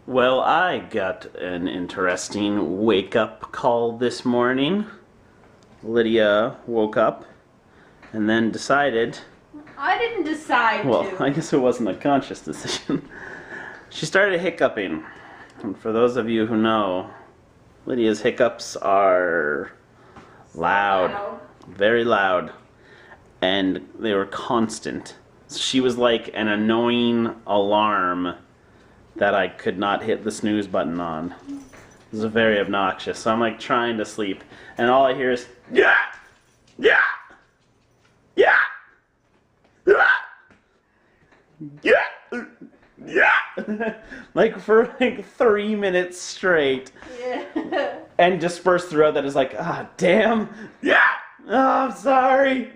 Well, I got an interesting wake-up call this morning. Lydia woke up and then decided... I didn't decide to. Well, I guess it wasn't a conscious decision. She started hiccuping. And for those of you who know, Lydia's hiccups are loud. Very loud. And they were constant. She was like an annoying alarm that I could not hit the snooze button on. It was very obnoxious. So I'm like trying to sleep, and all I hear is yeah, yeah, yeah, yeah, yeah, like for like 3 minutes straight. Yeah. And dispersed throughout that is like, ah, damn, yeah, oh, I'm sorry.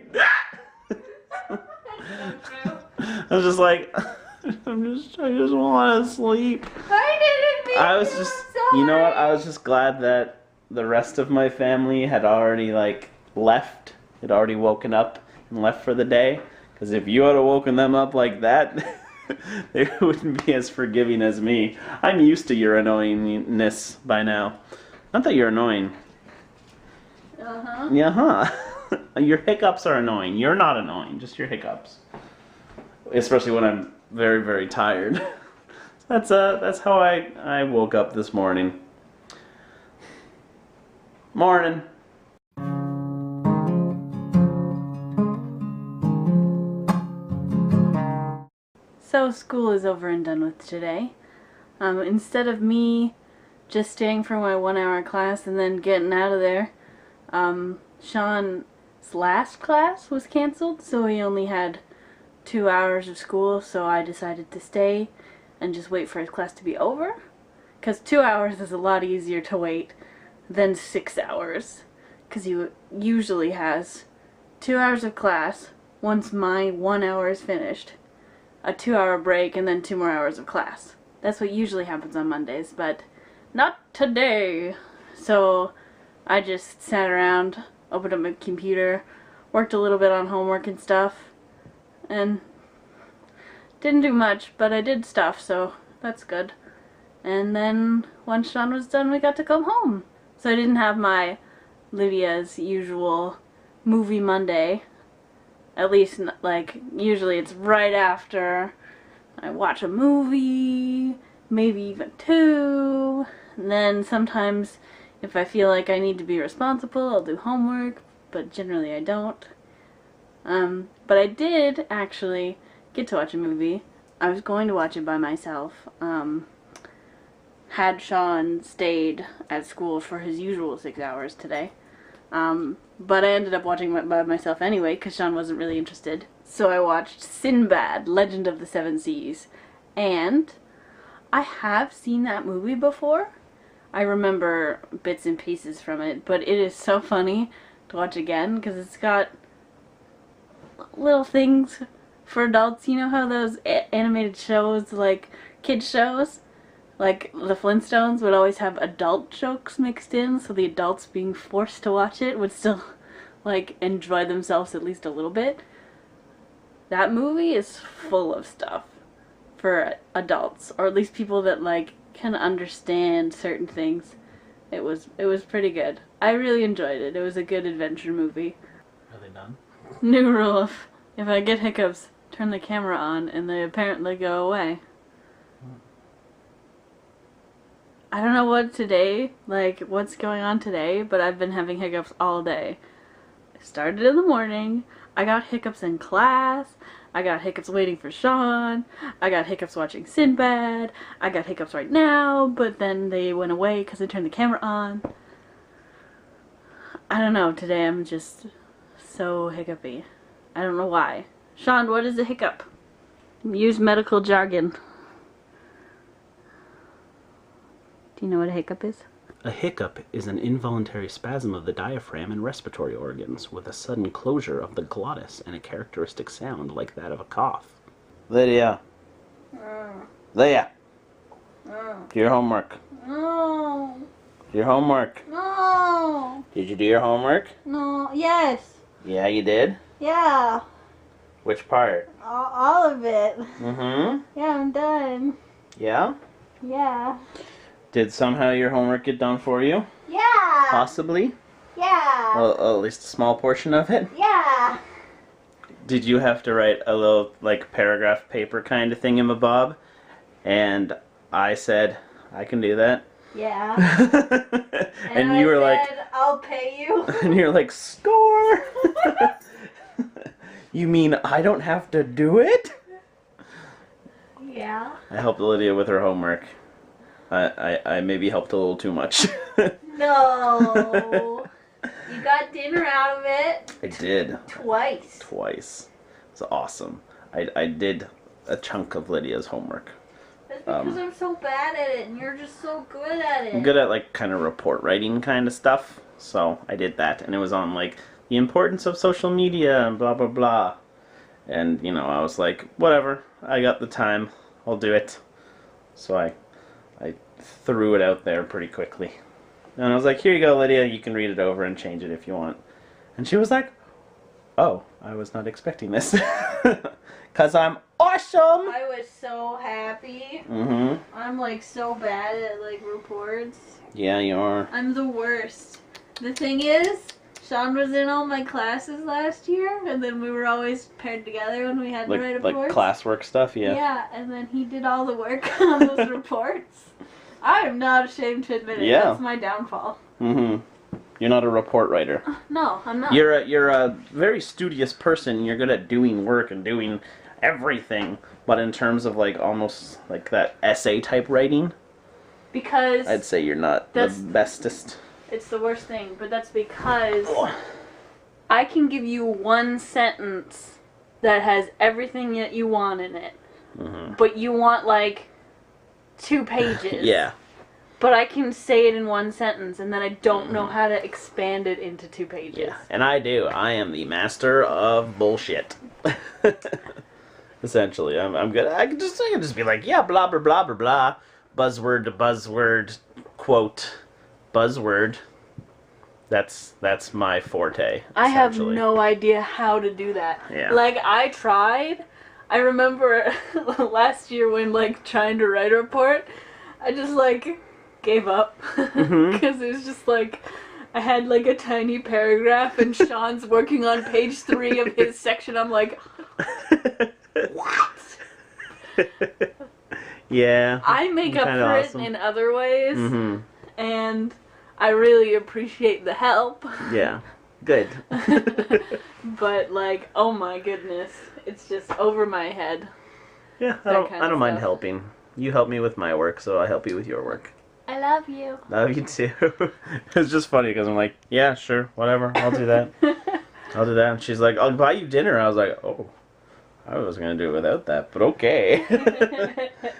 I was just like, I just want to sleep. I didn't mean I was just, you know what? I was just glad that the rest of my family had already like left, had already woken up and left for the day. Because if you had woken them up like that, they wouldn't be as forgiving as me. I'm used to your annoyingness by now. Not that you're annoying. Uh-huh. Yeah, your hiccups are annoying. You're not annoying, just your hiccups. Especially when I'm very, very tired. That's how I woke up this morning. Morning. So school is over and done with today. Instead of me just staying for my 1-hour class and then getting out of there, Sean's last class was canceled, so he only had 2 hours of school, so I decided to stay and just wait for his class to be over. Because 2 hours is a lot easier to wait than 6 hours. Because he usually has 2 hours of class, once my 1 hour is finished, a 2-hour break, and then 2 more hours of class. That's what usually happens on Mondays, but not today. So I just sat around, opened up my computer, worked a little bit on homework and stuff, and didn't do much, but I did stuff, so that's good. And then once Sean was done, we got to come home. So I didn't have my Lydia's usual movie Monday. At least, like, usually it's right after I watch a movie, maybe even 2. And then sometimes, if I feel like I need to be responsible, I'll do homework, but generally I don't. But I did actually get to watch a movie. I was going to watch it by myself. Had Sean stayed at school for his usual 6 hours today. But I ended up watching it by myself anyway, because Sean wasn't really interested. So I watched Sinbad, Legend of the Seven Seas. And I have seen that movie before. I remember bits and pieces from it, but it is so funny to watch again, because it's got little things for adults. You know how those animated shows, like kids shows, like the Flintstones, would always have adult jokes mixed in, so the adults being forced to watch it would still like enjoy themselves at least a little bit. That movie is full of stuff for adults, or at least people that like can understand certain things. It was pretty good. I really enjoyed it. It was a good adventure movie. Are they done? New rule: if I get hiccups, turn the camera on, and they apparently go away. I don't know what today, like what's going on today, but I've been having hiccups all day. I started in the morning, I got hiccups in class, I got hiccups waiting for Sean, I got hiccups watching Sinbad, I got hiccups right now, but then they went away because I turned the camera on. I don't know, today I'm just so hiccupy. I don't know why. Sean, what is a hiccup? Use medical jargon. Do you know what a hiccup is? A hiccup is an involuntary spasm of the diaphragm and respiratory organs with a sudden closure of the glottis and a characteristic sound like that of a cough. Lydia. Lydia. Do your homework. No. Do your homework. No. Did you do your homework? No. Yes. Yeah, you did? Yeah. Which part? All of it. Mm-hmm. Yeah, I'm done. Yeah? Yeah. Did somehow your homework get done for you? Yeah. Possibly? Yeah. Well, at least a small portion of it? Yeah. Did you have to write a little, like, paragraph paper kind of thingamabob? And I said, I can do that. Yeah. And you were like, I'll pay you. and you're like, score! You mean I don't have to do it? Yeah. I helped Lydia with her homework. I maybe helped a little too much. No. You got dinner out of it. I did. Twice. Twice. It's awesome. I did a chunk of Lydia's homework. That's because I'm so bad at it and you're just so good at it. I'm good at, like, kind of report writing kind of stuff. So I did that. And it was on, like, the importance of social media and blah, blah, blah. And, you know, I was like, whatever. I got the time. I'll do it. So I threw it out there pretty quickly. And I was like, here you go, Lydia. You can read it over and change it if you want. And she was like, oh, I was not expecting this. Because I'm awesome! I was so happy. Mm-hmm. I'm like so bad at like reports. Yeah, you are. I'm the worst. The thing is, Sean was in all my classes last year, and then we were always paired together when we had to write reports. Like classwork stuff, yeah. Yeah, and then he did all the work on those reports. I am not ashamed to admit it. Yeah. That's my downfall. Mm-hmm. You're not a report writer. No, I'm not. You're a very studious person. You're good at doing work and doing everything. But in terms of like almost like that essay type writing, because I'd say you're not the bestest. It's the worst thing, but that's because I can give you one sentence that has everything that you want in it, but you want like 2 pages. Yeah. But I can say it in one sentence, and then I don't know how to expand it into 2 pages. Yeah, and I do. I am the master of bullshit. Essentially, I'm good. I can just be like, yeah, blah blah blah blah blah, buzzword, quote, buzzword. That's my forte. I have no idea how to do that. Yeah. Like, I tried. I remember last year when like trying to write a report, I just like gave up because it was just like I had like a tiny paragraph and Sean's working on page 3 of his section. I'm like, what? Yeah. I make up for it in other ways, and I really appreciate the help. Yeah, good. But like, oh my goodness, it's just over my head. Yeah, I don't mind helping. You help me with my work, so I help you with your work. I love you. Love you too. It's just funny because I'm like, yeah, sure, whatever, I'll do that. I'll do that. And she's like, I'll buy you dinner. I was like, oh, I was gonna do it without that, but okay.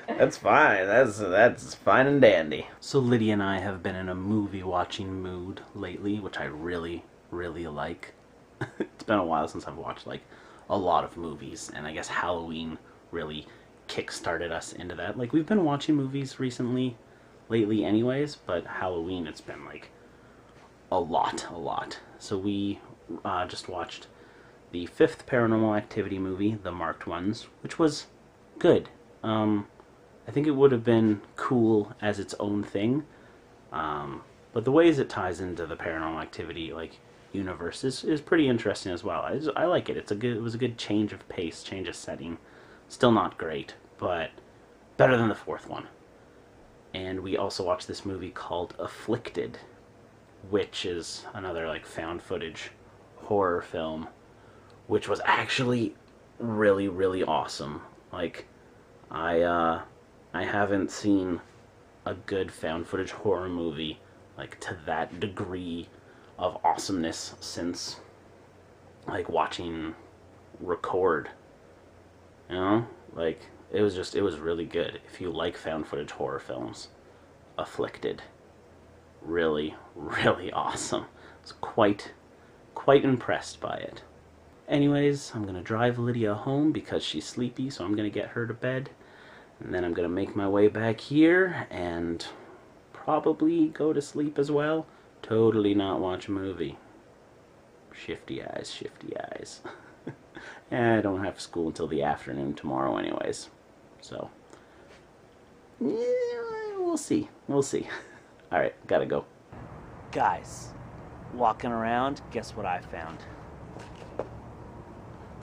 That's fine. That's fine and dandy. So Lydia and I have been in a movie watching mood lately, which I really, really like. It's been a while since I've watched like a lot of movies, and I guess Halloween really kick-started us into that. Like, we've been watching movies lately anyways, but Halloween, it's been like a lot. So we just watched the 5th Paranormal Activity movie, The Marked Ones, which was good. I think it would have been cool as its own thing, but the ways it ties into the Paranormal Activity like universe is pretty interesting as well. I like it. It was a good change of pace, change of setting. Still not great, but better than the 4th one. And we also watched this movie called Afflicted, which is another like found footage horror film, which was actually really, really awesome. Like, I haven't seen a good found footage horror movie like to that degree of awesomeness since like watching Record. You know? Like, it was really good. If you like found footage horror films, Afflicted. Really, really awesome. I was quite impressed by it. Anyways, I'm gonna drive Lydia home because she's sleepy, so I'm gonna get her to bed. And then I'm gonna make my way back here and probably go to sleep as well. Totally not watch a movie. Shifty eyes, shifty eyes. And I don't have school until the afternoon tomorrow anyways. So, we'll see. We'll see. All right, gotta go. Guys, walking around, guess what I found?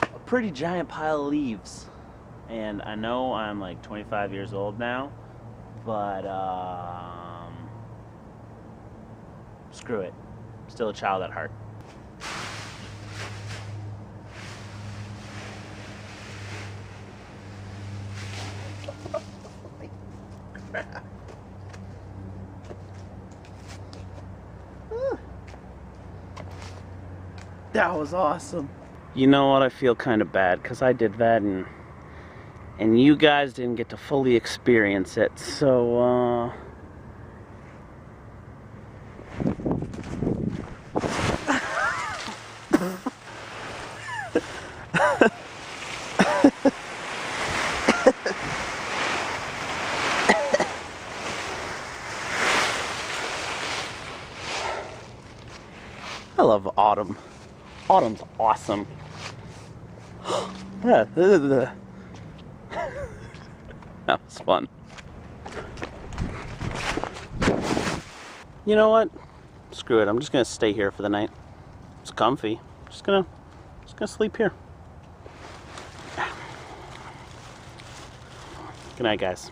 A pretty giant pile of leaves. And I know I'm like 25 years old now, but screw it. Still a child at heart. That was awesome. You know what? I feel kind of bad because I did that and you guys didn't get to fully experience it. So I love autumn. Autumn's awesome. That was fun. You know what? Screw it. I'm just gonna stay here for the night. It's comfy. Just gonna sleep here. Good night, guys.